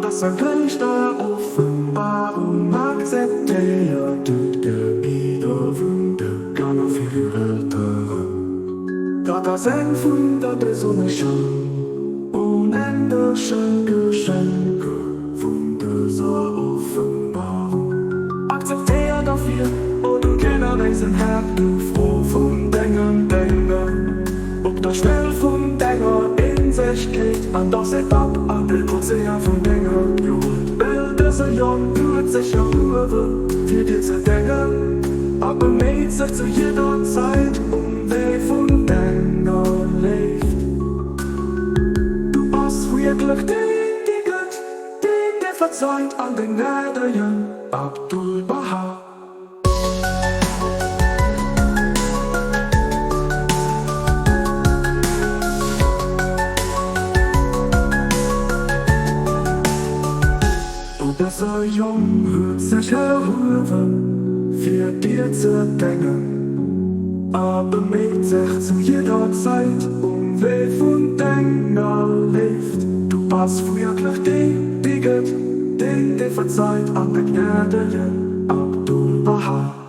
das er Richter Offenbarung akzeptiert, der wiederwunde kann auf ihre Ältere. Gott das Eng von der besonnischen, unendlichen Geschenke von dieser Offenbarung. Akzeptiert dafür, und du kennst diesen Herr, du froh von Dingen denken. Ob der Schnell von Dingen in sich geht, an das Etapp, an den Ozean von Dingen. Jo, will dieser Jung tut sich ja Ruhe, für dir zu denken, aber mäht sich zu jeder Zeit, wer von Dingen lebt. Du bist wirklich die Gott, die verzeiht an den Gnädigen Abdul Baha. Dieser Jung hört sich herüber, für dir zu denken, aber mäht sich zu jeder Zeit, wer von Dingen lebt. Du bist wirklich die Gott, die verzeiht an der Gnädigen Abdul Baha.